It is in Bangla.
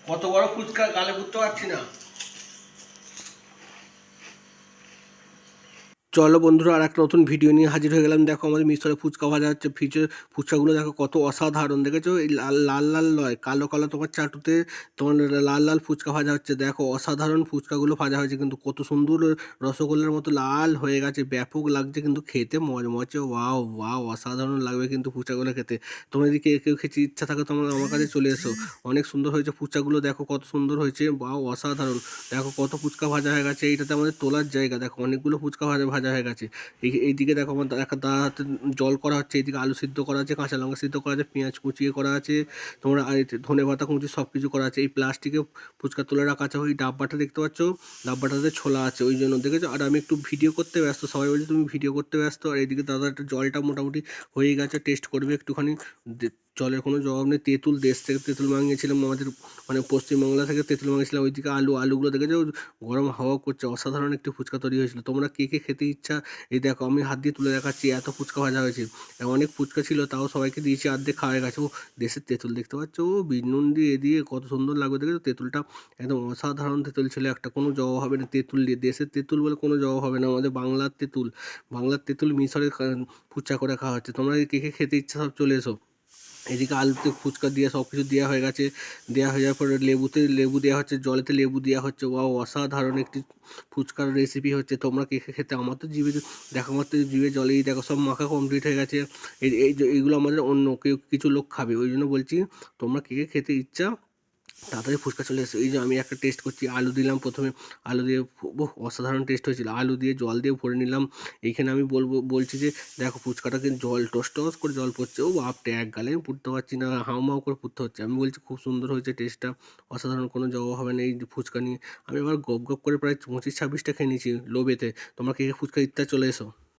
কত বড় ফুচকা গালে বুঝতে পারছি না। চলো বন্ধুরা, আর একটা নতুন ভিডিও নিয়ে হাজির হয়ে গেলাম। দেখো আমাদের মিশরে ফুচকা ভাজা হচ্ছে। ফুচকাগুলো দেখো কত অসাধারণ, দেখেছো? এই লাল লাল লাল নয়, কালো কালো তোমার চাটুতে তোমার লাল লাল ফুচকা ভাজা হচ্ছে। দেখো অসাধারণ ফুচকাগুলো ভাজা হয়েছে, কিন্তু কত সুন্দর রসগোল্লার মতো লাল হয়ে গেছে, ব্যাপক লাগছে কিন্তু খেতে মজমচে। ওয়াও ওয়াও, অসাধারণ লাগবে কিন্তু ফুচকাগুলো খেতে। তোমরা যদি কেউ খেতে ইচ্ছা থাকে তোমরা আমার কাছে চলে এসো। অনেক সুন্দর হয়েছে ফুচকাগুলো, দেখো কত সুন্দর হয়েছে। ওয়াও অসাধারণ। দেখো কত ফুচকা ভাজা হয়ে গেছে। এইটাতে আমাদের তোলার জায়গা, দেখো অনেকগুলো ফুচকা ভাজা ভাজা হয়ে গেছে। এইদিকে দেখো আমার একটা দাদা হাতে জল করা হচ্ছে, এইদিকে আলু সিদ্ধ করা আছে, কাঁচা লঙ্কা সিদ্ধ করা আছে, পেঁয়াজ কুচিয়ে করা আছে, তোমরা ধনে পাতা কুচি সব কিছু করা আছে। এই প্লাস্টিকে ফুচকা তুলে রাখা আছে। ওই ডাব্বাটা দেখতে পাচ্ছ, ডাব্বাটাতে ছোলা আছে, ওই জন্য দেখেছো। আর আমি একটু ভিডিও করতে ব্যস্ত, সবাই বলছে তুমি ভিডিও করতে ব্যস্ত। আর এইদিকে দাদা একটা জলটা মোটামুটি হয়ে গেছে, টেস্ট করবে একটুখানি। জলের কোনো জবাব নেই। তেঁতুল, দেশ থেকে তেঁতুল মাঙিয়েছিলাম আমাদের, মানে পশ্চিমবাংলা থেকে তেঁতুল মাঙিয়েছিলাম। ওইদিকে আলুগুলো দেখেছো গরম হাওয়া করছে। অসাধারণ একটি ফুচকা তৈরি হয়েছিল। তোমরা কে কে খেতে ইচ্ছা, এই দেখো আমি হাত দিয়ে তুলে দেখাচ্ছি, এত ফুচকা ভাজা হয়েছে। অনেক ফুচকা ছিল, তাও সবাইকে দিয়েছি, অর্ধেক খাওয়া গেছে। ও দেশের তেঁতুল দেখতে পাচ্ছ, ও বিট নুন দিয়ে দিয়ে কত সুন্দর লাগবে, দেখেছো? তেঁতুলটা একদম অসাধারণ তেঁতুল ছিল, একটা কোনো জবাব হবে না তেঁতুল দিয়ে। দেশের তেঁতুল বলে কোনো জবাব হবে না, আমাদের বাংলার তেঁতুল। বাংলার তেঁতুল মিশরে ফুচকা করে খাওয়া হচ্ছে। তোমরা কে কে খেতে ইচ্ছা সব চলে এসো। এদিকে আলুতে ফুচকা দিয়ে সব কিছু দেওয়া হয়ে গেছে। দেওয়া হয়ে যাওয়ার পরে লেবু দেওয়া হচ্ছে, জলেতে লেবু দেওয়া হচ্ছে। ওয়াও অসাধারণ একটি ফুচকার রেসিপি হচ্ছে। তোমরা কে কে খেতে, আমার তো জিভে দেখো, আমার তো জিভে জলেই দেখো সব মাখা কমপ্লিট হয়ে গেছে। এইগুলো আমাদের অন্য কেউ কিছু লোক খাবে, ওই জন্য বলছি তোমরা কে কে খেতে ইচ্ছা তাড়াতাড়ি ফুচকা চলে এসেছে। এই যে আমি একটা টেস্ট করছি, আলু দিলাম প্রথমে, আলু দিয়ে অসাধারণ টেস্ট হয়েছিল। আলু দিয়ে জল দিয়ে ভরে নিলাম। এইখানে আমি বলছি যে দেখো ফুচকাটাকে জল টস করে জল পড়ছে। ও বাপটে, এক গালে আমি পুড়তে পারছি না, হাউমাউ করে পুড়তে হচ্ছে। আমি বলছি খুব সুন্দর হয়েছে টেস্টটা, অসাধারণ, কোনো জবাব হবে না এই ফুচকা নিয়ে। আমি আবার গপ গপ করে প্রায় 25-26টা খেয়ে নিয়েছি লোভেতে। তোমরা কে কে ফুচকা ইত্যা চলে এসো।